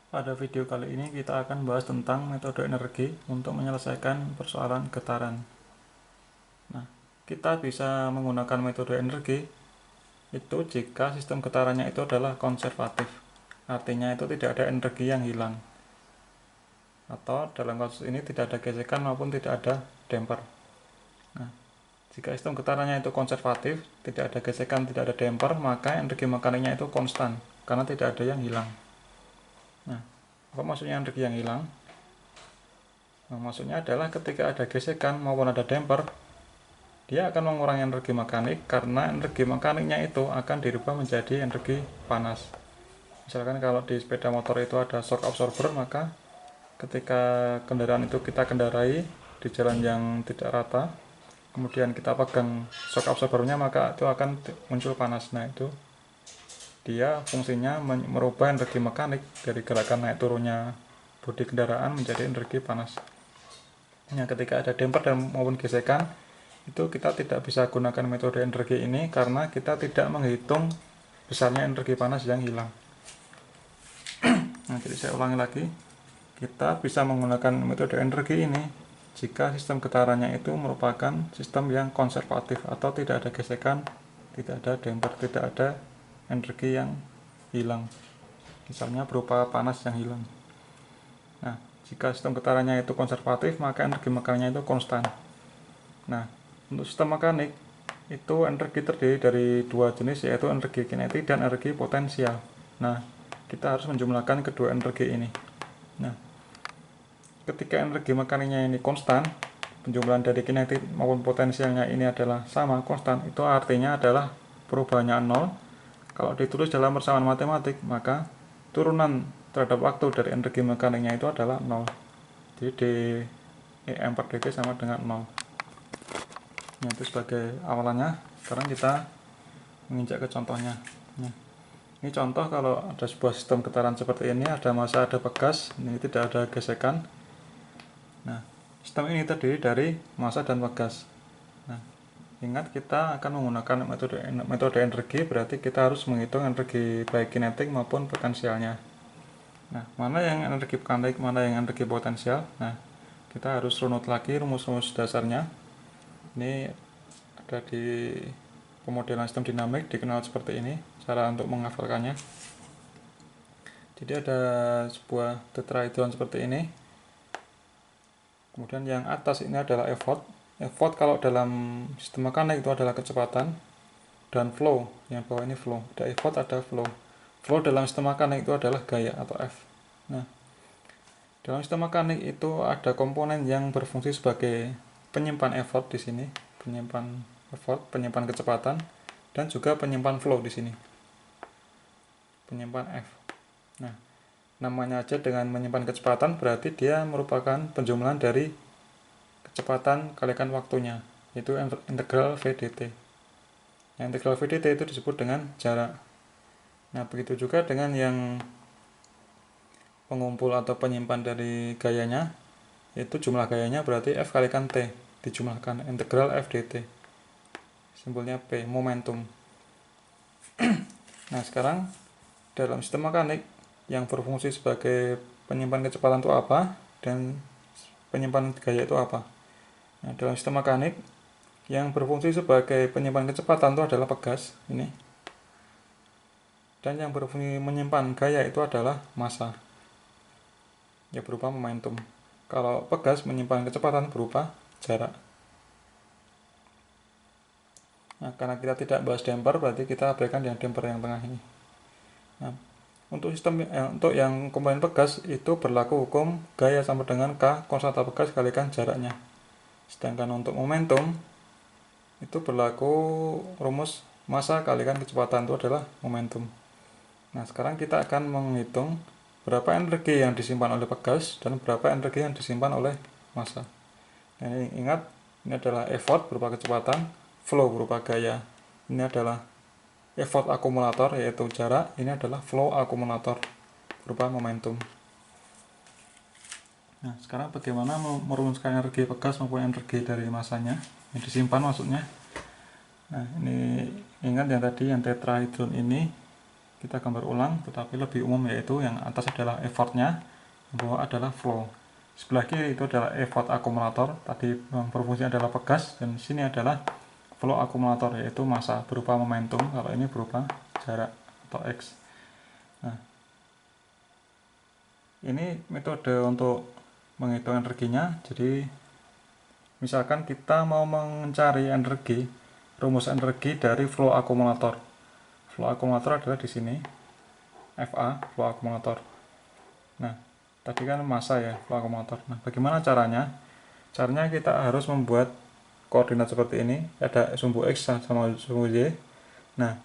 Pada video kali ini kita akan bahas tentang metode energi untuk menyelesaikan persoalan getaran. Nah, kita bisa menggunakan metode energi itu jika sistem getarannya itu adalah konservatif. Artinya itu tidak ada energi yang hilang. Atau dalam kasus ini tidak ada gesekan maupun tidak ada damper. Nah, jika sistem getarannya itu konservatif, tidak ada gesekan, tidak ada damper, maka energi mekaniknya itu konstan karena tidak ada yang hilang. Nah, apa maksudnya energi yang hilang? Nah, maksudnya adalah ketika ada gesekan maupun ada damper, dia akan mengurangi energi mekanik karena energi mekaniknya itu akan dirubah menjadi energi panas. Misalkan kalau di sepeda motor itu ada shock absorber, maka ketika kendaraan itu kita kendarai di jalan yang tidak rata, kemudian kita pegang shock absorbernya, maka itu akan muncul panas. Nah, itu dia fungsinya merubah energi mekanik dari gerakan naik turunnya bodi kendaraan menjadi energi panas. Nah, ketika ada damper dan maupun gesekan, itu kita tidak bisa gunakan metode energi ini karena kita tidak menghitung besarnya energi panas yang hilang. Nah, jadi saya ulangi lagi, kita bisa menggunakan metode energi ini jika sistem getarannya itu merupakan sistem yang konservatif atau tidak ada gesekan, tidak ada damper, tidak ada energi yang hilang, misalnya berupa panas yang hilang. Nah, jika sistem getarannya itu konservatif, maka energi mekaniknya itu konstan. Nah, untuk sistem mekanik itu energi terdiri dari dua jenis, yaitu energi kinetik dan energi potensial. Nah, kita harus menjumlahkan kedua energi ini. Nah, ketika energi mekaniknya ini konstan, penjumlahan dari kinetik maupun potensialnya ini adalah sama, konstan, itu artinya adalah perubahannya 0. Kalau ditulis dalam persamaan matematik, maka turunan terhadap waktu dari energi mekaniknya itu adalah 0. Jadi dEm per dt sama dengan 0. Nah, itu sebagai awalannya. Sekarang kita menginjak ke contohnya. Nah, ini contoh kalau ada sebuah sistem getaran seperti ini, ada massa, ada pegas, ini tidak ada gesekan. Nah, sistem ini terdiri dari massa dan pegas. Nah, ingat kita akan menggunakan metode energi, berarti kita harus menghitung energi baik kinetik maupun potensialnya. Nah, mana yang energi kinetik, mana yang energi potensial? Nah, kita harus runut lagi rumus-rumus dasarnya. Ini ada di pemodelan sistem dinamik, dikenal seperti ini cara untuk menghafalkannya. Jadi ada sebuah tetrahedron seperti ini, kemudian yang atas ini adalah effort. Effort kalau dalam sistem mekanik itu adalah kecepatan, dan flow, yang bawah ini flow. Ada effort, ada flow. Flow dalam sistem mekanik itu adalah gaya atau F. Nah, dalam sistem mekanik itu ada komponen yang berfungsi sebagai penyimpan effort di sini, penyimpan effort, penyimpan kecepatan, dan juga penyimpan flow di sini, penyimpan F. Nah, namanya aja dengan menyimpan kecepatan, berarti dia merupakan penjumlahan dari kecepatan kalikan waktunya, yaitu integral V dt. Nah, integral V dt itu disebut dengan jarak. Nah, begitu juga dengan yang pengumpul atau penyimpan dari gayanya, yaitu jumlah gayanya, berarti F kalikan T dijumlahkan, integral F dt. Simbolnya P, momentum. Nah, sekarang dalam sistem mekanik yang berfungsi sebagai penyimpan kecepatan itu apa dan penyimpan gaya itu apa? Nah, dalam sistem mekanik yang berfungsi sebagai penyimpan kecepatan itu adalah pegas ini, dan yang berfungsi menyimpan gaya itu adalah massa, ya berupa momentum. Kalau pegas menyimpan kecepatan berupa jarak. Nah, karena kita tidak bahas damper, berarti kita abaikan yang damper yang tengah ini. Nah, untuk yang komponen pegas itu berlaku hukum gaya sama dengan K konstanta pegas kalikan jaraknya. Sedangkan untuk momentum itu berlaku rumus massa kalikan kecepatan, itu adalah momentum. Nah, sekarang kita akan menghitung berapa energi yang disimpan oleh pegas dan berapa energi yang disimpan oleh massa. Nah, ingat, ini adalah effort berupa kecepatan, flow berupa gaya. Ini adalah effort akumulator yaitu jarak, ini adalah flow akumulator berupa momentum. Nah, sekarang bagaimana merumuskan energi pegas maupun energi dari massanya yang disimpan maksudnya. Nah, ini ingat yang tadi yang tetrahedron ini kita gambar ulang, tetapi lebih umum, yaitu yang atas adalah effortnya, yang bawah adalah flow. Sebelah kiri itu adalah effort akumulator, tadi yang berfungsi adalah pegas, dan sini adalah flow akumulator, yaitu massa berupa momentum, kalau ini berupa jarak atau X. Nah, ini metode untuk menghitung energinya. Jadi misalkan kita mau mencari energi, rumus energi dari flow akumulator. Flow akumulator adalah di sini, FA, flow akumulator. Nah, tadi kan massa ya, flow akumulator. Nah, bagaimana caranya? Caranya kita harus membuat koordinat seperti ini, ada sumbu X sama sumbu Y. Nah,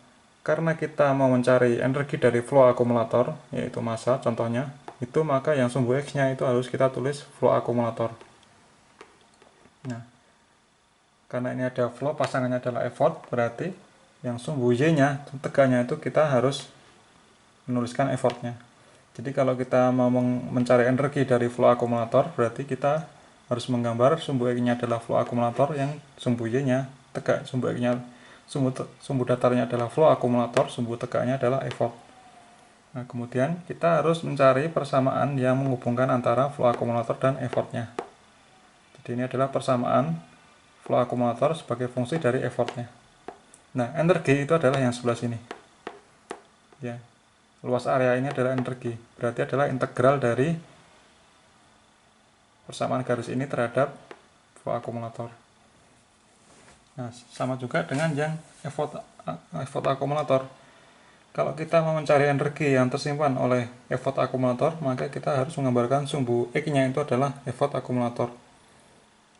karena kita mau mencari energi dari flow akumulator, yaitu massa contohnya, itu maka yang sumbu X-nya itu harus kita tulis flow akumulator. Nah, karena ini ada flow, pasangannya adalah effort, berarti yang sumbu Y-nya, tegaknya itu kita harus menuliskan effortnya. Jadi kalau kita mau mencari energi dari flow akumulator, berarti kita harus menggambar sumbu X-nya adalah flow akumulator, yang sumbu Y-nya tegak, sumbu X-nya, sumbu datarnya adalah flow akumulator, sumbu tegaknya adalah effort. Nah, kemudian kita harus mencari persamaan yang menghubungkan antara flow akumulator dan effortnya. Jadi ini adalah persamaan flow akumulator sebagai fungsi dari effortnya. Nah, energi itu adalah yang sebelah sini. Ya, luas area ini adalah energi. Berarti adalah integral dari persamaan garis ini terhadap flow akumulator. Nah, sama juga dengan yang effort akumulator. Kalau kita mau mencari energi yang tersimpan oleh effort akumulator, maka kita harus menggambarkan sumbu X-nya itu adalah effort akumulator.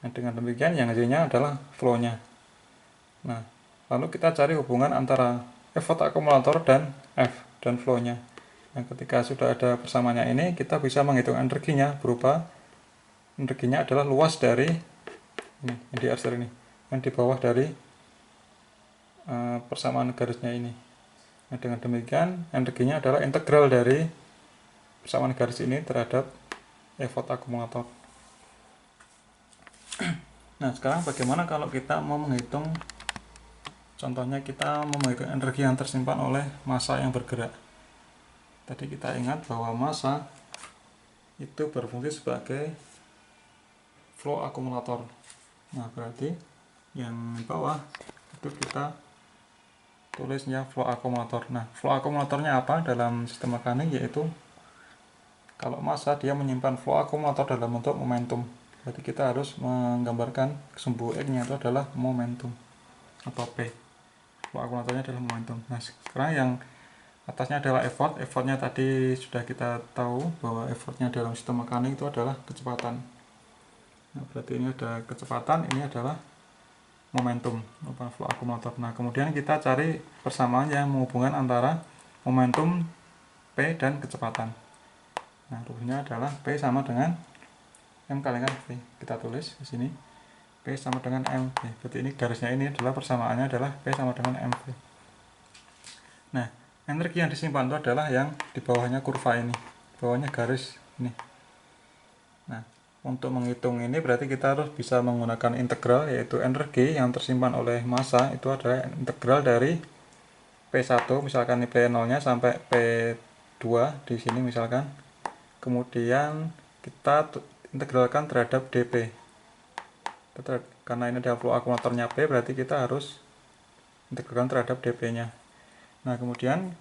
Nah, dengan demikian yang Y-nya adalah flow-nya. Nah, lalu kita cari hubungan antara effort akumulator dan F dan flow-nya. Nah, ketika sudah ada persamaannya ini, kita bisa menghitung energinya berupa energinya adalah luas dari ini, di arsir ini, yang di bawah dari persamaan garisnya ini. Nah, dengan demikian energinya adalah integral dari persamaan garis ini terhadap effort akumulator. Nah, sekarang bagaimana kalau kita mau menghitung, contohnya kita mau menghitung energi yang tersimpan oleh massa yang bergerak. Tadi kita ingat bahwa massa itu berfungsi sebagai flow akumulator. Nah, berarti yang bawah itu kita tulisnya flow akumulator. Nah, flow akumulatornya apa dalam sistem mekanik, yaitu kalau massa dia menyimpan flow akumulator dalam bentuk momentum. Berarti kita harus menggambarkan sumbu X-nya itu adalah momentum atau P. Flow akumulatornya adalah momentum. Nah, sekarang yang atasnya adalah effort. Effortnya tadi sudah kita tahu bahwa effortnya dalam sistem mekanik itu adalah kecepatan. Nah, berarti ini ada kecepatan, ini adalah momentum flow akumulator. Nah, kemudian kita cari persamaan yang menghubungkan antara momentum P dan kecepatan. Nah, rumusnya adalah P sama dengan M kalikan V. Kita tulis di sini P sama dengan mv. Berarti ini garisnya ini adalah persamaannya adalah P sama dengan mv. Nah, energi yang disimpan itu adalah yang di bawahnya kurva ini, bawahnya garis ini. Nah, untuk menghitung ini berarti kita harus bisa menggunakan integral, yaitu energi yang tersimpan oleh massa itu adalah integral dari P1, misalkan ini P0-nya sampai P2 di sini misalkan. Kemudian kita integralkan terhadap dP. Karena ini adalah flow akumulatornya P, berarti kita harus integralkan terhadap dP-nya. Nah, kemudian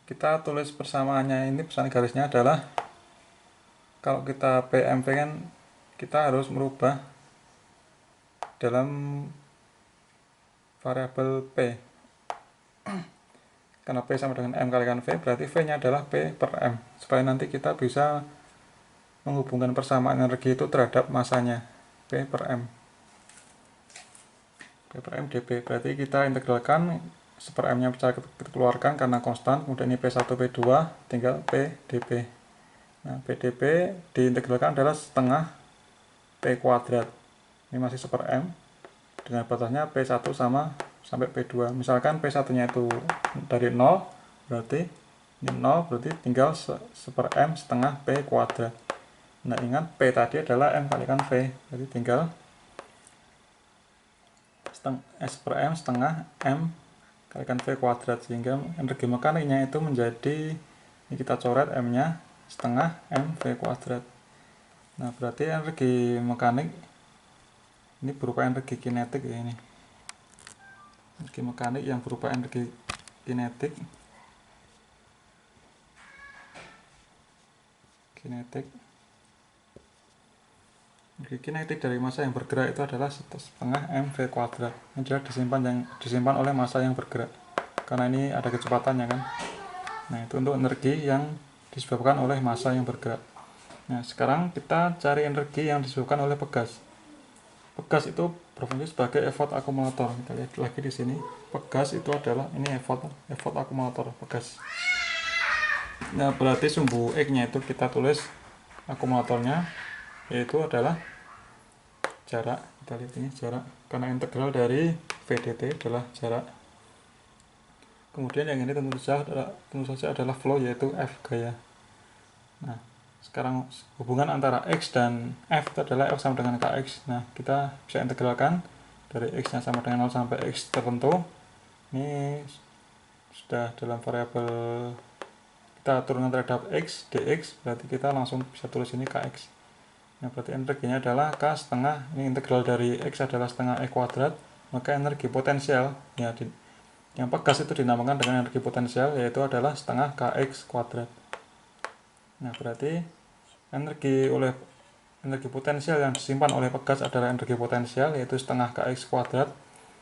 kita tulis persamaannya ini, persamaan garisnya adalah, kalau kita PMV kan kita harus merubah dalam variabel P. Karena P sama dengan M kalikan V, berarti V nya adalah P per M, supaya nanti kita bisa menghubungkan persamaan energi itu terhadap massanya, P per M. P per M dP, berarti kita integralkan, 1/M nya bisa kita keluarkan karena konstan, kemudian ini P1 P2 tinggal P dP. Nah, PdP diintegralkan adalah setengah P kuadrat. Ini masih 1/M dengan batasnya P1 sama sampai P2. Misalkan P1 nya itu dari 0, berarti ini 0, berarti tinggal 1/M setengah P kuadrat. Nah, ingat P tadi adalah M kalikan V, jadi tinggal 1/M setengah M kalikan V kuadrat, sehingga energi mekaniknya itu menjadi, ini kita coret M-nya setengah M V kuadrat. Nah, berarti energi mekanik ini berupa energi kinetik ya, ini energi mekanik yang berupa energi kinetik energi kinetik dari massa yang bergerak itu adalah setengah M V kuadrat. Ini adalah disimpan oleh massa yang bergerak, karena ini ada kecepatannya kan. Nah, itu untuk energi yang disebabkan oleh massa yang bergerak. Nah, sekarang kita cari energi yang disebabkan oleh pegas. Pegas itu berfungsi sebagai effort akumulator. Kita lihat lagi di sini. Pegas itu adalah ini effort akumulator pegas. Nah, berarti sumbu X-nya itu kita tulis akumulatornya, yaitu adalah jarak. Kita lihat ini jarak, karena integral dari VDT adalah jarak. Kemudian yang ini tentu saja adalah flow, yaitu F gaya. Nah, sekarang hubungan antara X dan F itu adalah F sama dengan Kx. Nah, kita bisa integralkan dari X yang sama dengan 0 sampai X tertentu. Ini sudah dalam variabel, kita turunkan terhadap X, dx, berarti kita langsung bisa tulis ini Kx. Nah, berarti energinya adalah K setengah, ini integral dari X adalah setengah E kuadrat, maka energi potensial, ya, yang pegas itu dinamakan dengan energi potensial, yaitu adalah setengah Kx kuadrat. Nah, berarti energi potensial yang disimpan oleh pegas adalah energi potensial, yaitu setengah Kx kuadrat.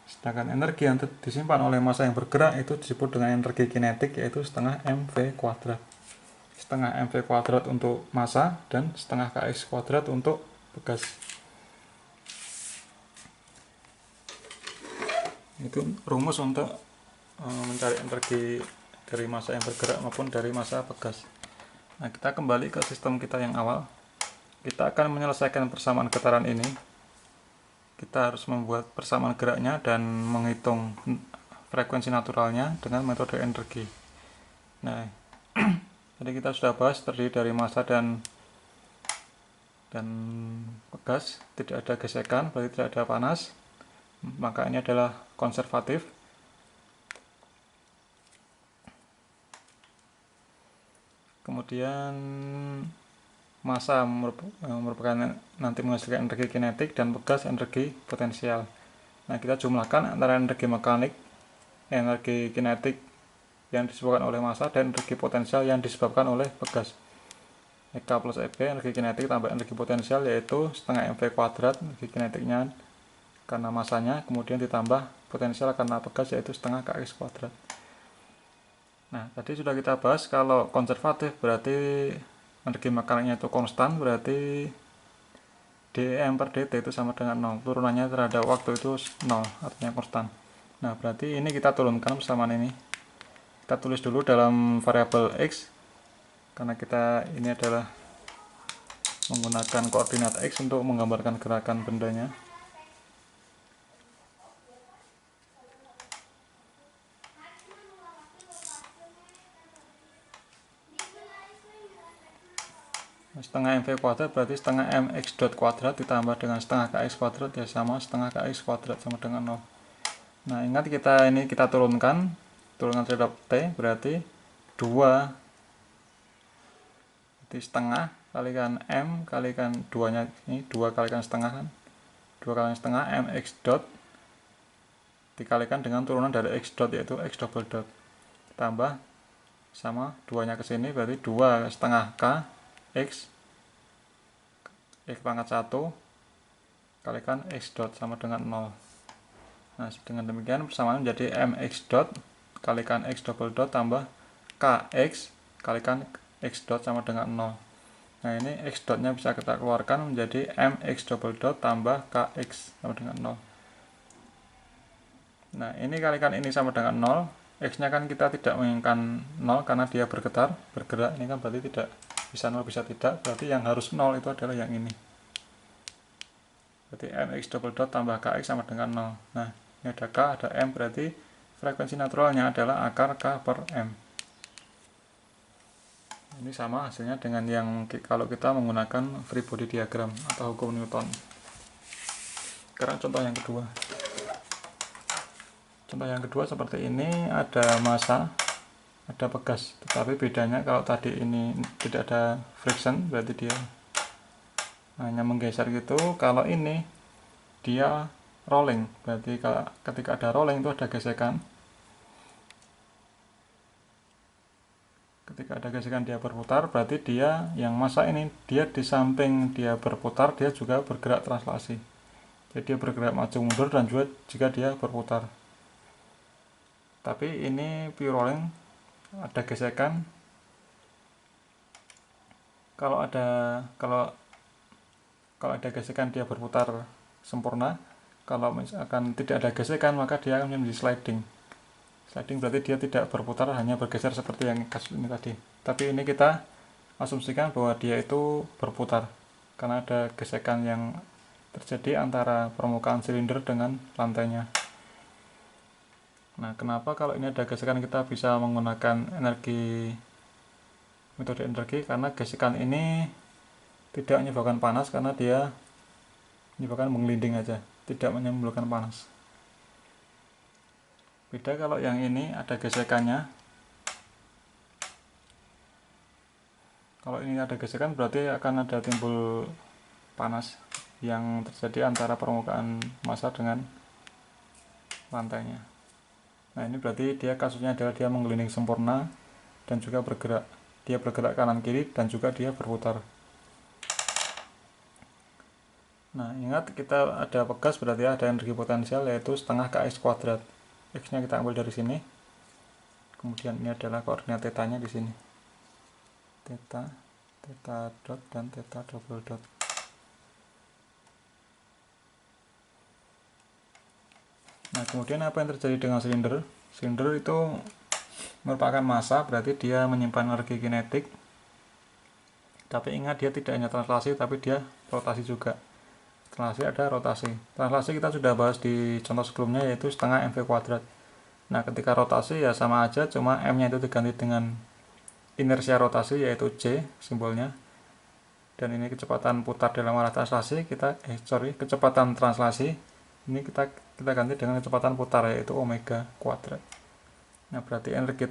Sedangkan energi yang disimpan oleh massa yang bergerak itu disebut dengan energi kinetik, yaitu setengah mv kuadrat. Setengah mv kuadrat untuk massa dan setengah Kx kuadrat untuk pegas. Itu rumus untuk mencari energi dari massa yang bergerak maupun dari massa pegas. Nah, kita kembali ke sistem kita yang awal. Kita akan menyelesaikan persamaan getaran ini. Kita harus membuat persamaan geraknya dan menghitung frekuensi naturalnya dengan metode energi. Nah, jadi kita sudah bahas terdiri dari massa dan pegas, tidak ada gesekan, berarti tidak ada panas, maka ini adalah konservatif. Kemudian massa merupakan nanti menghasilkan energi kinetik dan pegas energi potensial. Nah, kita jumlahkan antara energi mekanik, energi kinetik yang disebabkan oleh massa dan energi potensial yang disebabkan oleh pegas. EK plus EB, energi kinetik tambah energi potensial, yaitu setengah mv kuadrat, energi kinetiknya karena massanya, kemudian ditambah potensial karena pegas, yaitu setengah Kx kuadrat. Nah, tadi sudah kita bahas kalau konservatif berarti energi mekaniknya itu konstan, berarti dm per dt itu sama dengan 0. Turunannya terhadap waktu itu 0, artinya konstan. Nah, berarti ini kita turunkan persamaan ini. Kita tulis dulu dalam variabel x, karena kita ini adalah menggunakan koordinat x untuk menggambarkan gerakan bendanya. Setengah mv kuadrat berarti setengah mx dot kuadrat ditambah dengan setengah kx kuadrat, ya sama setengah kx kuadrat sama dengan 0. Nah, ingat kita turunkan terhadap t, berarti 2 jadi setengah kalikan m kalikan 2 nya ini 2 kalikan setengah kan, 2 kalikan setengah mx dot dikalikan dengan turunan dari x dot, yaitu x double dot, tambah sama 2 nya ke sini, berarti 2 setengah k x pangkat 1 kalikan x dot sama dengan 0. Nah, dengan demikian persamaan menjadi mx dot kalikan x double dot tambah kx kalikan x dot sama dengan 0. Nah, ini x dotnya bisa kita keluarkan menjadi mx double dot tambah kx sama dengan 0. Nah, ini kalikan ini sama dengan 0. X nya kan kita tidak menginginkan 0 karena dia bergerak, ini kan berarti tidak bisa 0 bisa tidak, berarti yang harus 0 itu adalah yang ini. Berarti mx double dot tambah kx sama dengan 0. Nah, ini ada k, ada m, berarti frekuensi naturalnya adalah akar k per m. Ini sama hasilnya dengan yang kalau kita menggunakan free body diagram atau hukum Newton. Sekarang contoh yang kedua. Contoh yang kedua seperti ini, ada massa, ada pegas, tetapi bedanya kalau tadi ini tidak ada friction, berarti dia hanya menggeser gitu. Kalau ini dia rolling, berarti kalau ketika ada rolling itu ada gesekan. Ketika ada gesekan dia berputar, berarti dia yang massa ini, dia di samping dia berputar, dia juga bergerak translasi. Jadi dia bergerak maju mundur dan juga jika dia berputar. Tapi ini pure rolling, ada gesekan. Kalau ada gesekan dia berputar sempurna. Kalau misalkan tidak ada gesekan, maka dia akan menjadi sliding. Sliding berarti dia tidak berputar, hanya bergeser seperti yang kasus ini tadi. Tapi ini kita asumsikan bahwa dia itu berputar karena ada gesekan yang terjadi antara permukaan silinder dengan lantainya. Nah, kenapa kalau ini ada gesekan kita bisa menggunakan metode energi? Karena gesekan ini tidak menyebabkan panas karena dia menyebabkan menggelinding aja, tidak menimbulkan panas. Beda kalau yang ini ada gesekannya. Kalau ini ada gesekan berarti akan ada timbul panas yang terjadi antara permukaan massa dengan lantainya. Nah, ini berarti dia kasusnya adalah dia menggelinding sempurna dan juga bergerak. Dia bergerak kanan kiri dan juga dia berputar. Nah, ingat kita ada pegas berarti ada energi potensial yaitu setengah kx kuadrat. X-nya kita ambil dari sini. Kemudian ini adalah koordinat θ-nya di sini. Theta dot dan theta double dot. Nah, kemudian apa yang terjadi dengan silinder? Silinder itu merupakan massa, berarti dia menyimpan energi kinetik. Tapi ingat, dia tidak hanya translasi, tapi dia rotasi juga. Translasi ada rotasi. Translasi kita sudah bahas di contoh sebelumnya, yaitu setengah mv kuadrat. Nah, ketika rotasi ya sama aja, cuma m-nya itu diganti dengan inersia rotasi, yaitu c simbolnya. Dan ini kecepatan putar dalam arah translasi, kecepatan translasi. Ini kita ganti dengan kecepatan putar, yaitu omega kuadrat. Nah, berarti energi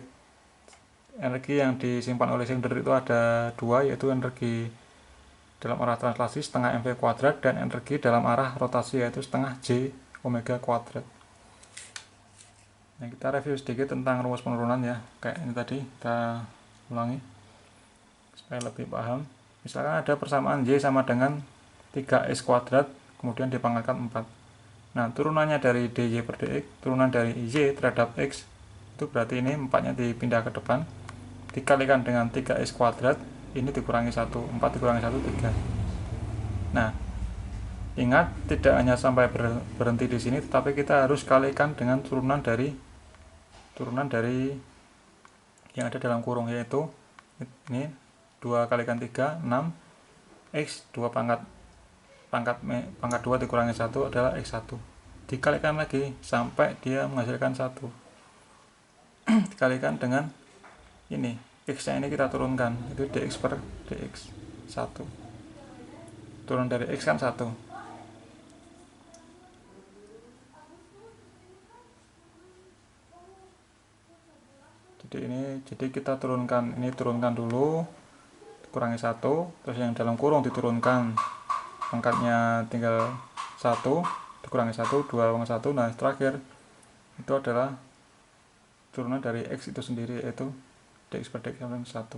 yang disimpan oleh silinder itu ada dua, yaitu energi dalam arah translasi setengah mv kuadrat dan energi dalam arah rotasi yaitu setengah j omega kuadrat. Nah, kita review sedikit tentang rumus penurunan ya, kayak ini tadi kita ulangi supaya lebih paham. Misalkan ada persamaan y sama dengan 3x kuadrat kemudian dipangkatkan 4. Nah, turunannya dari dy per dx, turunan dari y terhadap x, itu berarti ini 4-nya dipindah ke depan, dikalikan dengan 3x kuadrat, ini dikurangi 1, 4 dikurangi 1, 3. Nah, ingat, tidak hanya sampai berhenti di sini, tetapi kita harus kalikan dengan turunan dari yang ada dalam kurung, yaitu ini 2 kalikan 3, 6, x 2 pangkat 2 dikurangi 1 adalah x1, dikalikan lagi sampai dia menghasilkan 1, dikalikan dengan ini x nya ini kita turunkan, itu dx per dx 1, turun dari x kan 1. Jadi kita turunkan dulu, kurangi 1, terus yang dalam kurung diturunkan, pangkatnya tinggal 1, dikurangi 1, 2/1. Nah, terakhir itu adalah turunan dari x itu sendiri, yaitu dx per dx 1.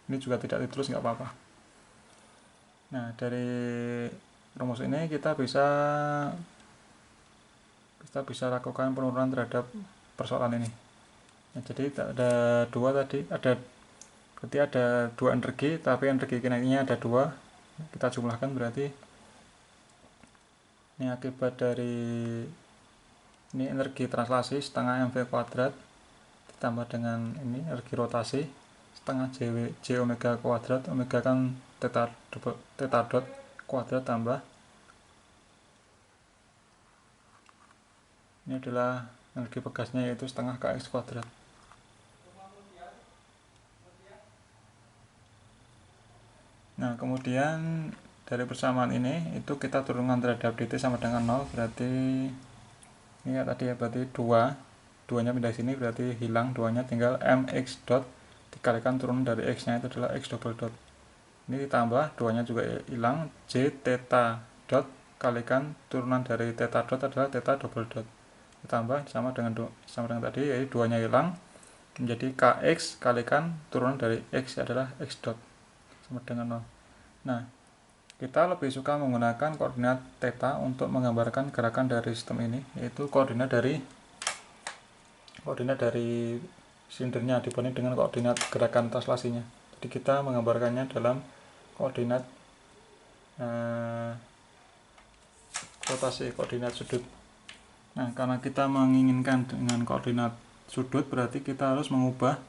Ini juga tidak ditulis, nggak apa-apa. Nah, dari rumus ini kita bisa lakukan penurunan terhadap persoalan ini. Nah, jadi ada berarti ada dua energi, tapi energi kinetiknya ada 2. Kita jumlahkan, berarti ini akibat dari ini energi translasi setengah mv kuadrat ditambah dengan ini energi rotasi setengah j omega kuadrat, omega kan theta dot kuadrat tambah ini adalah energi pegasnya, yaitu setengah kx kuadrat. Nah, kemudian dari persamaan ini itu kita turunkan terhadap dt sama dengan 0, berarti ini ya tadi ya, berarti 2 2-nya pindah sini berarti hilang 2-nya, tinggal mx dot dikalikan turunan dari x nya itu adalah x double dot. Ini ditambah 2-nya juga hilang, j theta dot kalikan turunan dari theta dot adalah theta double dot. Ditambah sama dengan tadi, yaitu 2-nya hilang, menjadi kx kalikan turunan dari x adalah x dot sama dengan 0. Nah, kita lebih suka menggunakan koordinat theta untuk menggambarkan gerakan dari sistem ini, yaitu koordinat dari silindernya dibanding dengan koordinat gerakan translasinya. Jadi kita menggambarkannya dalam koordinat rotasi, koordinat sudut. Nah, karena kita menginginkan dengan koordinat sudut, berarti kita harus mengubah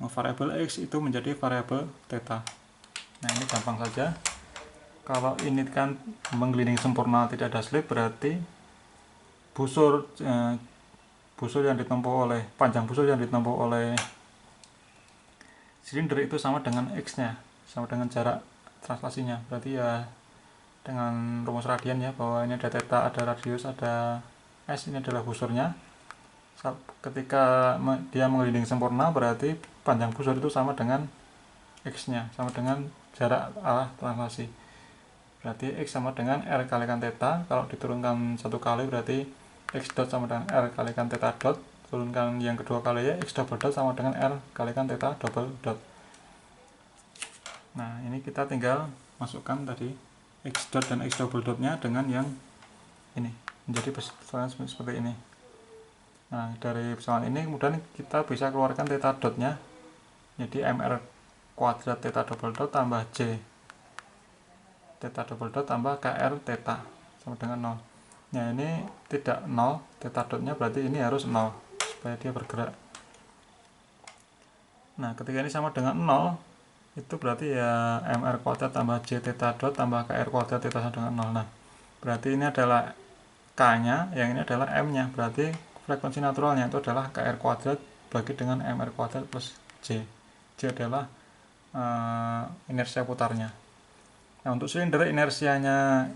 variabel x itu menjadi variabel theta. Nah, ini gampang saja. Kalau ini kan menggelinding sempurna tidak ada slip, berarti panjang busur yang ditempuh oleh silinder itu sama dengan x-nya, sama dengan jarak translasinya. Berarti ya dengan rumus radian ya, bahwa ini ada theta, ada radius, ada s, ini adalah busurnya. Ketika dia menggelinding sempurna, berarti panjang busur itu sama dengan x-nya, sama dengan jarak arah translasi. Berarti x sama dengan r kalikan theta. Kalau diturunkan satu kali berarti x dot sama dengan r kalikan theta dot. Turunkan yang kedua kali ya, x double dot sama dengan r kalikan theta double dot. Nah, ini kita tinggal masukkan tadi x dot dan x double dotnya dengan yang ini, menjadi persoalan seperti ini. Nah, dari persoalan ini kemudian kita bisa keluarkan theta dotnya, jadi mr kuadrat theta double dot tambah j theta double dot tambah kr theta sama dengan 0. Nah, ini tidak 0 theta dotnya, berarti ini harus 0 supaya dia bergerak. Nah, ketika ini sama dengan 0, itu berarti ya mr kuadrat tambah j theta dot tambah kr kuadrat theta sama dengan 0. Nah, berarti ini adalah k nya, yang ini adalah m nya, berarti frekuensi naturalnya itu adalah kr kuadrat bagi dengan mr kuadrat plus j. J adalah inersia putarnya. Nah, untuk silinder inersianya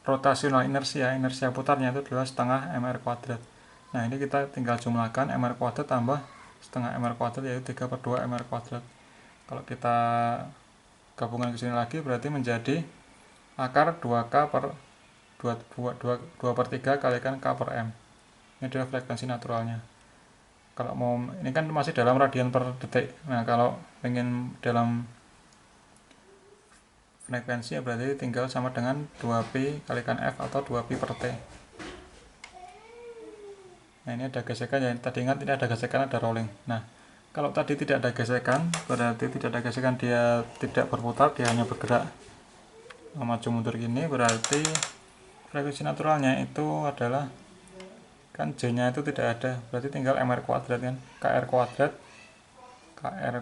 rotasional inersia putarnya itu adalah setengah mr kuadrat. Nah, ini kita tinggal jumlahkan mr kuadrat tambah setengah mr kuadrat, yaitu 3/2 mr kuadrat. Kalau kita gabungan ke sini lagi berarti menjadi akar 2k per 2/3 kalikan k per m. Ini adalah frekuensi naturalnya. Kalau mau, ini kan masih dalam radian per detik. Nah, kalau ingin dalam frekuensi ya berarti tinggal sama dengan 2pi kalikan f atau 2pi per t. Nah, ini ada gesekan ya, tadi ingat ini ada gesekan, ada rolling. Nah, kalau tadi tidak ada gesekan, berarti dia tidak berputar, dia hanya bergerak maju mundur gini, berarti frekuensi naturalnya itu adalah, kan j nya itu tidak ada, berarti tinggal mr kuadrat kan, kr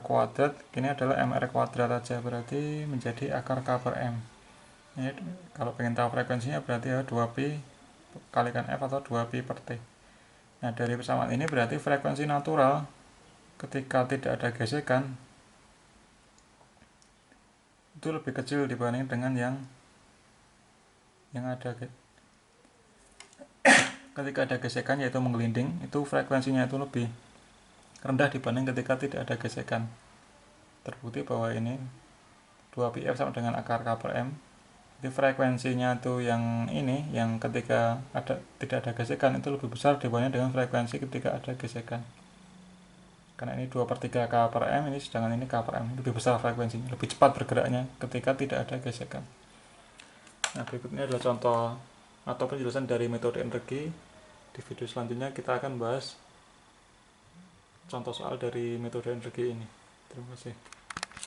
kuadrat ini adalah mr kuadrat aja, berarti menjadi akar k per m. Ini kalau pengen tahu frekuensinya berarti ya 2pi kalikan f atau 2pi per t. Nah, dari persamaan ini berarti frekuensi natural ketika tidak ada gesekan itu lebih kecil dibanding dengan yang ada. Ketika ada gesekan, yaitu menggelinding, itu frekuensinya itu lebih rendah dibanding ketika tidak ada gesekan. Terbukti bahwa ini 2πf sama dengan akar k per m. Jadi frekuensinya itu yang ini, yang ketika tidak ada gesekan itu lebih besar dibanding dengan frekuensi ketika ada gesekan. Karena ini 2/3 k per m, ini sedangkan ini k per m, lebih besar frekuensinya, lebih cepat bergeraknya ketika tidak ada gesekan. Nah, berikutnya adalah contoh atau penjelasan dari metode energi. Di video selanjutnya kita akan bahas contoh soal dari metode energi ini. Terima kasih.